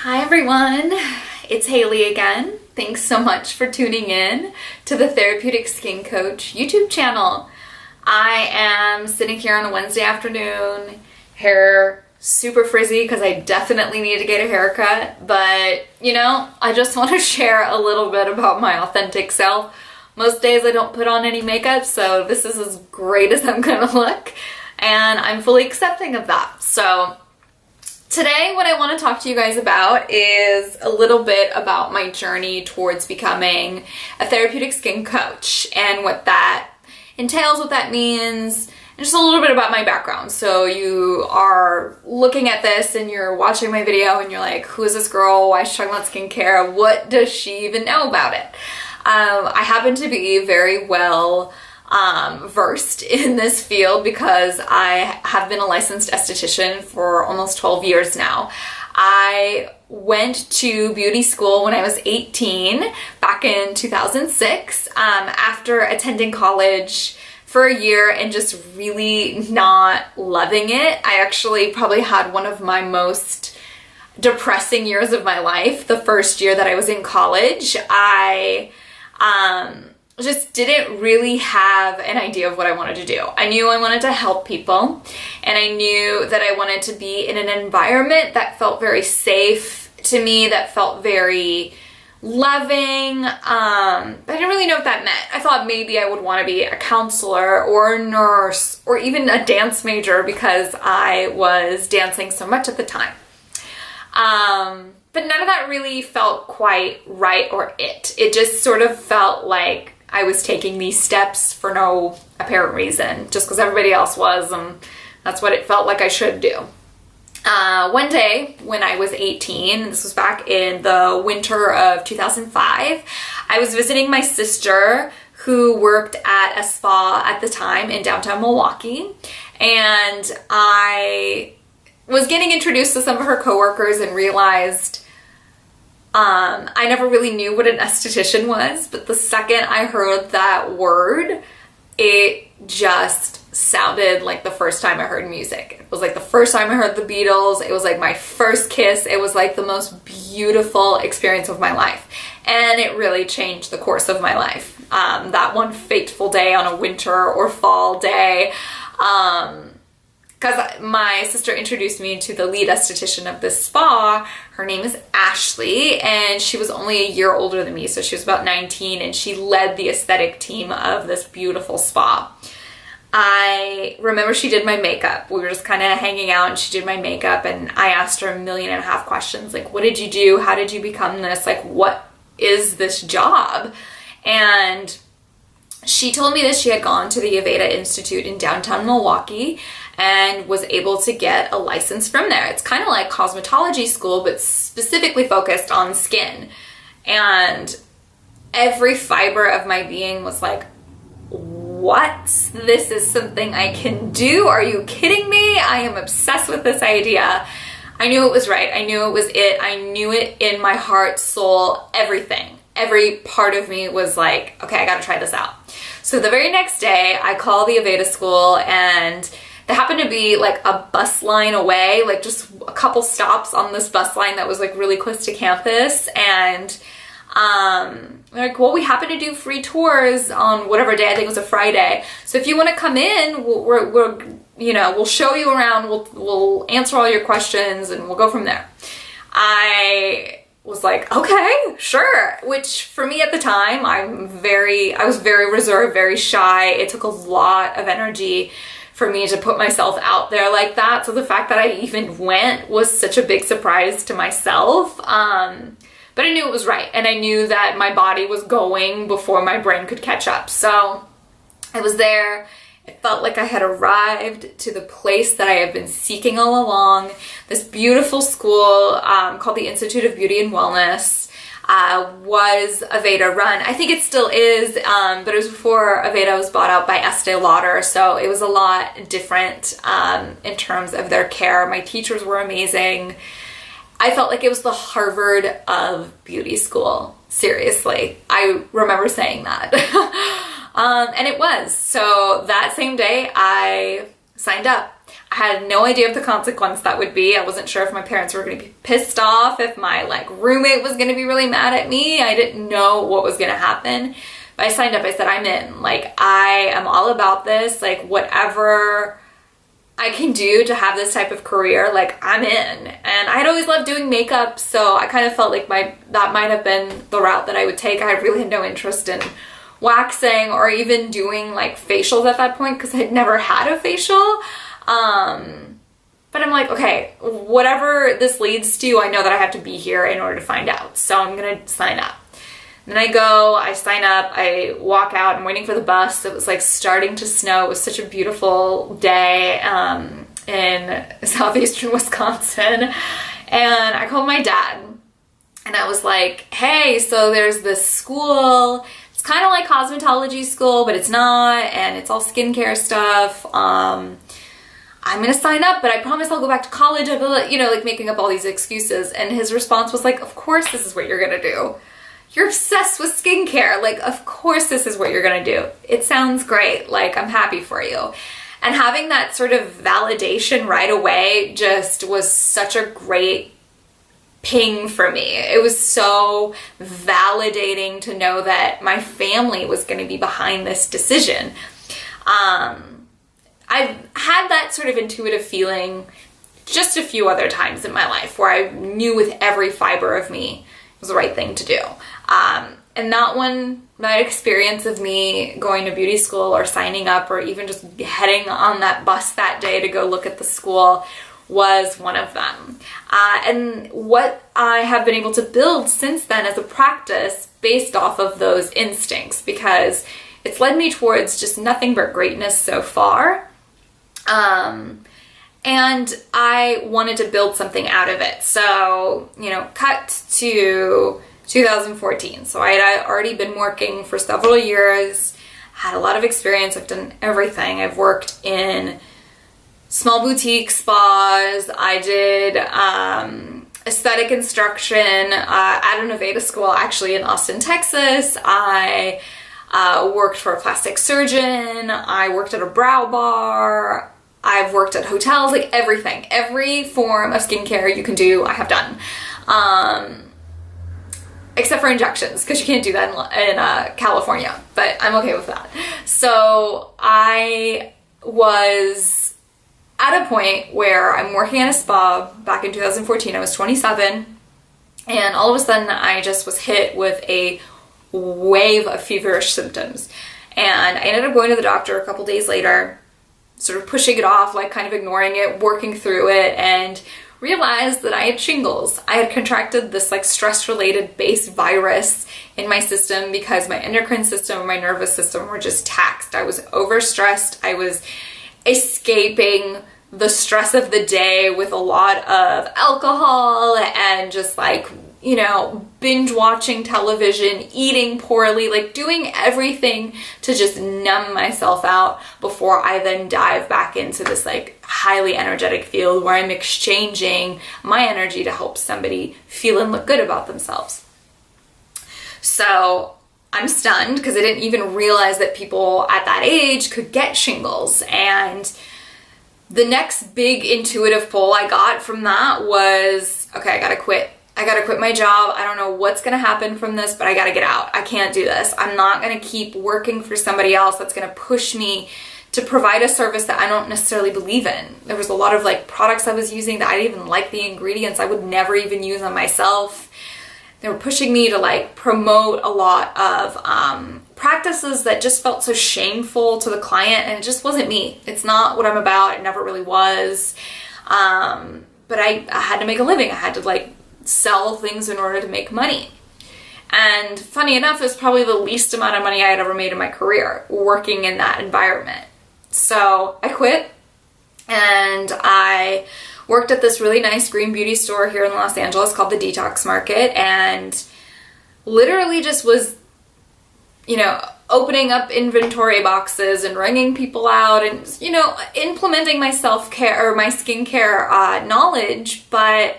Hi everyone, it's Hayley again. Thanks so much for tuning in to the Therapeutic Skin Coach YouTube channel. I am sitting here on a Wednesday afternoon, hair super frizzy because I definitely need to get a haircut, but I just want to share a little bit about my authentic self. Most days I don't put on any makeup, so this is as great as I'm gonna look, and I'm fully accepting of that. So today, what I want to talk to you guys about is a little bit about my journey towards becoming a therapeutic skin coach and what that entails, what that means, and just a little bit about my background. So you are looking at this and you're watching my video and you're like, who is this girl? Why is she talking about skincare? What does she even know about it? I happen to be very well versed in this field because I have been a licensed esthetician for almost 12 years now. I went to beauty school when I was 18 back in 2006 after attending college for a year and just really not loving it. I actually probably had one of my most depressing years of my life. The first year that I was in college, I just didn't really have an idea of what I wanted to do. I knew I wanted to help people, and I knew that I wanted to be in an environment that felt very safe to me, that felt very loving. I didn't really know what that meant. I thought maybe I would want to be a counselor or a nurse or even a dance major because I was dancing so much at the time. But none of that really felt quite right or it. It just sort of felt like I was taking these steps for no apparent reason, just because everybody else was, and that's what it felt like I should do. One day when I was 18, this was back in the winter of 2005, I was visiting my sister who worked at a spa at the time in downtown Milwaukee, and I was getting introduced to some of her coworkers and realized I never really knew what an esthetician was, but the second I heard that word, it just sounded like the first time I heard music. It was like the first time I heard the Beatles. It was like my first kiss. It was like the most beautiful experience of my life. And it really changed the course of my life. That one fateful day on a winter or fall day, because my sister introduced me to the lead esthetician of this spa. Her name is Ashley, and she was only a year older than me, so she was about 19, and she led the aesthetic team of this beautiful spa. I remember she did my makeup. We were just kind of hanging out, and she did my makeup, and I asked her 1.5 million questions, like, what did you do? How did you become this? Like, what is this job? And she told me that she had gone to the AVEDA Institute in downtown Milwaukee and was able to get a license from there. It's kind of like cosmetology school, but specifically focused on skin. And every fiber of my being was like, what? This is something I can do? Are you kidding me? I am obsessed with this idea. I knew it was right. I knew it was it. I knew it in my heart, soul, everything. Every part of me was like, okay, I gotta try this out. So the very next day, I call the AVEDA school, and there happened to be like a bus line away, like just a couple stops on this bus line that was like really close to campus. And they're like, well, we happen to do free tours on whatever day. I think it was a Friday. So if you want to come in, we'll show you around. We'll answer all your questions, and we'll go from there. I was like, okay, sure. Which for me at the time, I was very reserved, very shy. It took a lot of energy for me to put myself out there like that. So the fact that I even went was such a big surprise to myself. But I knew it was right. And I knew that my body was going before my brain could catch up. So I was there. It felt like I had arrived to the place that I have been seeking all along. This beautiful school called the Institute of Beauty and Wellness was AVEDA run. I think it still is, but it was before AVEDA was bought out by Estee Lauder, so it was a lot different in terms of their care. My teachers were amazing. I felt like it was the Harvard of beauty school. Seriously, I remember saying that. And it was. So that same day, I signed up. I had no idea of the consequence that would be. I wasn't sure if my parents were going to be pissed off, if my like roommate was going to be really mad at me. I didn't know what was going to happen. But I signed up. I said, I'm in. Like, I am all about this. Like, whatever I can do to have this type of career, like, I'm in. And I'd always loved doing makeup, so I kind of felt like that might have been the route that I would take. I really had no interest in waxing or even doing like facials at that point because I'd never had a facial. But I'm like, okay, whatever this leads to, I know that I have to be here in order to find out. So I'm going to sign up. Then I go, I sign up, I walk out, I'm waiting for the bus. It was like starting to snow. It was such a beautiful day in southeastern Wisconsin. And I called my dad and I was like, hey, so there's this school. It's kind of like cosmetology school, but it's not. And it's all skincare stuff. I'm going to sign up, but I promise I'll go back to college. I feel, you know, like making up all these excuses. And his response was like, of course this is what you're going to do. You're obsessed with skincare. Like, of course this is what you're going to do. It sounds great. Like, I'm happy for you. And having that sort of validation right away just was such a great ping for me. It was so validating to know that my family was going to be behind this decision. I've had that sort of intuitive feeling just a few other times in my life where I knew with every fiber of me it was the right thing to do. And that experience of me going to beauty school or signing up or even just heading on that bus that day to go look at the school was one of them. And what I have been able to build since then as a practice based off of those instincts, because it's led me towards just nothing but greatness so far. And I wanted to build something out of it. So, you know, cut to 2014. So I had already been working for several years, had a lot of experience. I've done everything. I've worked in small boutique spas. I did aesthetic instruction at an AVEDA school actually in Austin, Texas. I worked for a plastic surgeon. I worked at a brow bar. I've worked at hotels, like everything. Every form of skincare you can do, I have done. Except for injections, because you can't do that in California, but I'm okay with that. So I was at a point where I'm working at a spa back in 2014. I was 27, and all of a sudden I just was hit with a wave of feverish symptoms. And I ended up going to the doctor a couple days later, sort of pushing it off, like kind of ignoring it, working through it, and realized that I had shingles. I had contracted this like stress-related base virus in my system because my endocrine system and my nervous system were just taxed. I was overstressed. I was escaping the stress of the day with a lot of alcohol and just like, you know, binge watching television, eating poorly, like doing everything to just numb myself out before I then dive back into this like highly energetic field where I'm exchanging my energy to help somebody feel and look good about themselves. So I'm stunned because I didn't even realize that people at that age could get shingles. And the next big intuitive pull I got from that was, okay, I gotta quit. I gotta quit my job. I don't know what's gonna happen from this, but I gotta get out. I can't do this. I'm not gonna keep working for somebody else that's gonna push me to provide a service that I don't necessarily believe in. There was a lot of like products I was using that I didn't even like the ingredients. I would never even use on myself. They were pushing me to like promote a lot of practices that just felt so shameful to the client, and it just wasn't me. It's not what I'm about. It never really was. But I had to make a living. I had to like sell things in order to make money. And funny enough, it was probably the least amount of money I had ever made in my career working in that environment. So I quit and I worked at this really nice green beauty store here in Los Angeles called the Detox Market, and literally just was, you know, opening up inventory boxes and ringing people out and, you know, implementing my self-care or my skincare knowledge, but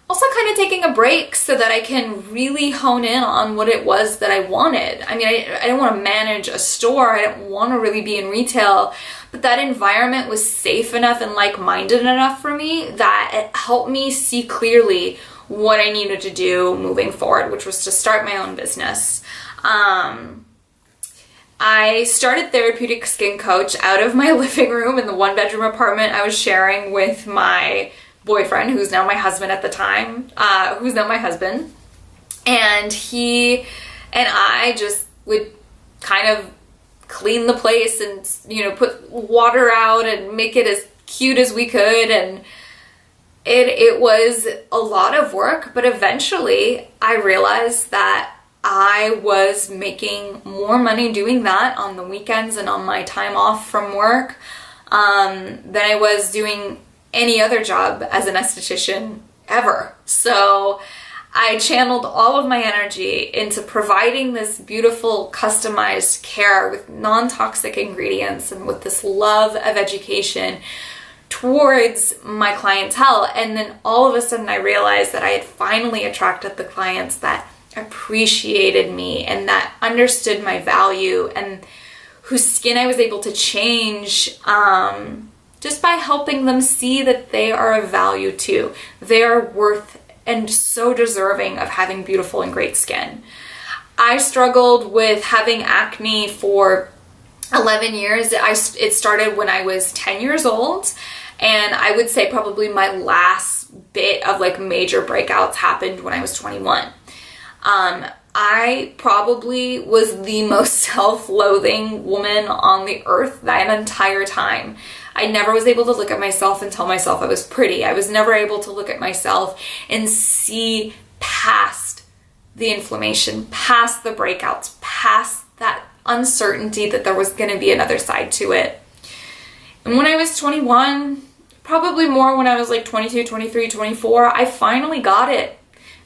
also kind of taking a break so that I can really hone in on what it was that I wanted. I mean, I didn't want to manage a store. I didn't want to really be in retail, but that environment was safe enough and like-minded enough for me that it helped me see clearly what I needed to do moving forward, which was to start my own business. I started Therapeutic Skin Coach out of my living room in the one-bedroom apartment I was sharing with my boyfriend, who's now my husband at the time, and he and I just would kind of clean the place and, you know, put water out and make it as cute as we could, and it was a lot of work, but eventually I realized that I was making more money doing that on the weekends and on my time off from work than I was doing any other job as an esthetician ever. So I channeled all of my energy into providing this beautiful customized care with non-toxic ingredients and with this love of education towards my clientele. And then all of a sudden I realized that I had finally attracted the clients that appreciated me and that understood my value and whose skin I was able to change just by helping them see that they are of value too. They are worth and so deserving of having beautiful and great skin. I struggled with having acne for 11 years. It started when I was 10 years old, and I would say probably my last bit of like major breakouts happened when I was 21. I probably was the most self-loathing woman on the earth that entire time. I never was able to look at myself and tell myself I was pretty. I was never able to look at myself and see past the inflammation, past the breakouts, past that uncertainty that there was going to be another side to it. And when I was 21, probably more when I was like 22, 23, 24, I finally got it.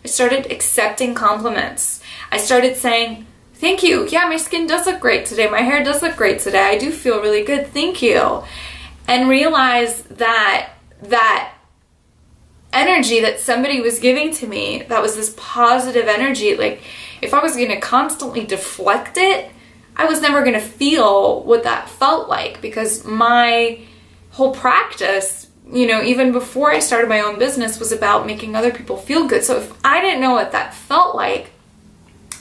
I started accepting compliments. I started saying, thank you. Yeah, my skin does look great today. My hair does look great today. I do feel really good. Thank you. And realize that that energy that somebody was giving to me, that was this positive energy, like if I was going to constantly deflect it, I was never going to feel what that felt like, because my whole practice, you know, even before I started my own business, was about making other people feel good. So if I didn't know what that felt like,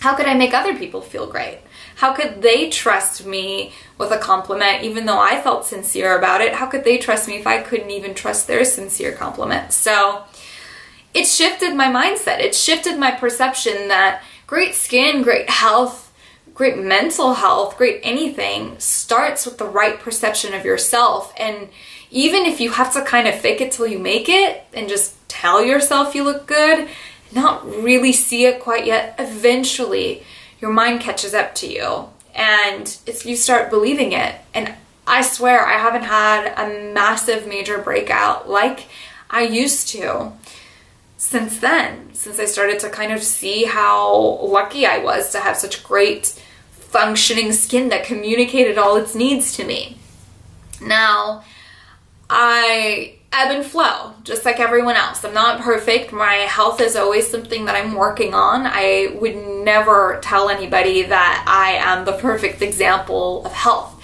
how could I make other people feel great? How could they trust me with a compliment even though I felt sincere about it? How could they trust me if I couldn't even trust their sincere compliment? So it shifted my mindset. It shifted my perception that great skin, great health, great mental health, great anything starts with the right perception of yourself. And even if you have to kind of fake it till you make it and just tell yourself you look good, not really see it quite yet, eventually your mind catches up to you and you start believing it. And I swear I haven't had a massive major breakout like I used to since then, since I started to kind of see how lucky I was to have such great functioning skin that communicated all its needs to me. Now, I ebb and flow, just like everyone else. I'm not perfect. My health is always something that I'm working on. I would never tell anybody that I am the perfect example of health.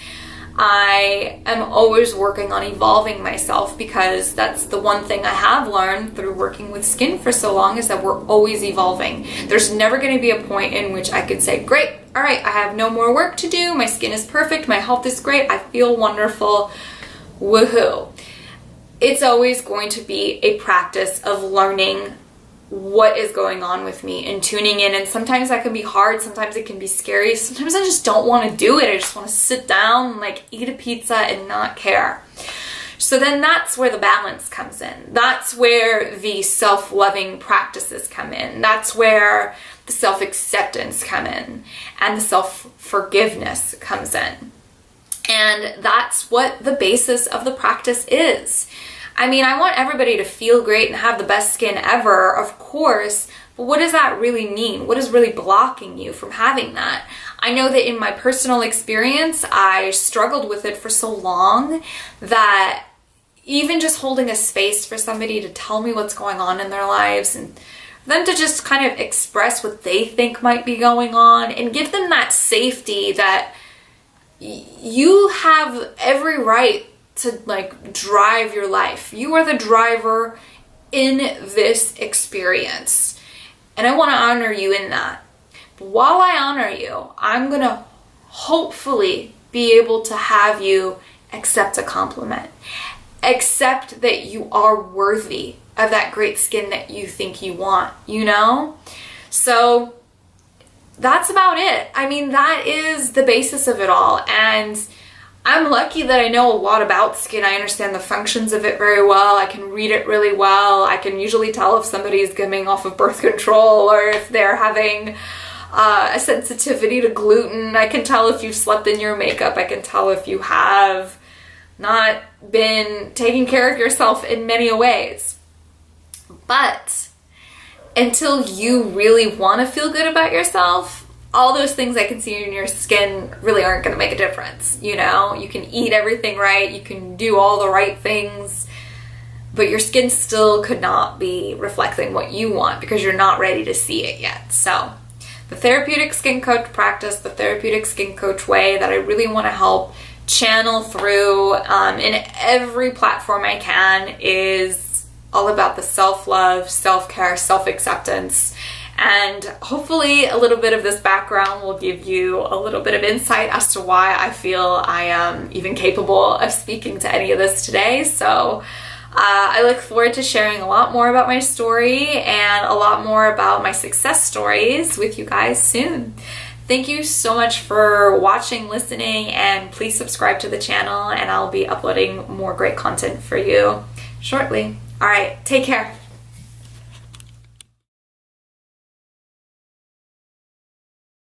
I am always working on evolving myself, because that's the one thing I have learned through working with skin for so long, is that we're always evolving. There's never going to be a point in which I could say, great, all right, I have no more work to do. My skin is perfect. My health is great. I feel wonderful. Woohoo. It's always going to be a practice of learning what is going on with me and tuning in. And sometimes that can be hard. Sometimes it can be scary. Sometimes I just don't want to do it. I just want to sit down and like eat a pizza and not care. So then that's where the balance comes in. That's where the self-loving practices come in. That's where the self-acceptance come in and the self-forgiveness comes in. And that's what the basis of the practice is. I mean, I want everybody to feel great and have the best skin ever, of course, but what does that really mean? What is really blocking you from having that? I know that in my personal experience, I struggled with it for so long that even just holding a space for somebody to tell me what's going on in their lives, and them to just kind of express what they think might be going on, and give them that safety that you have every right to like drive your life. You are the driver in this experience, and I want to honor you in that. But while I honor you, I'm gonna hopefully be able to have you accept a compliment, accept that you are worthy of that great skin that you think you want, you know? So that's about it. I mean, that is the basis of it all. And I'm lucky that I know a lot about skin. I understand the functions of it very well. I can read it really well. I can usually tell if somebody is coming off of birth control or if they're having a sensitivity to gluten. I can tell if you've slept in your makeup. I can tell if you have not been taking care of yourself in many ways. But until you really want to feel good about yourself, all those things I can see in your skin really aren't going to make a difference. You know, you can eat everything right, you can do all the right things, but your skin still could not be reflecting what you want because you're not ready to see it yet. So the therapeutic skin coach practice, the therapeutic skin coach way that I really want to help channel through in every platform I can is all about the self-love, self-care, self-acceptance. And hopefully a little bit of this background will give you a little bit of insight as to why I feel I am even capable of speaking to any of this today. So I look forward to sharing a lot more about my story and a lot more about my success stories with you guys soon. Thank you so much for watching, listening, and please subscribe to the channel, and I'll be uploading more great content for you shortly. All right, take care.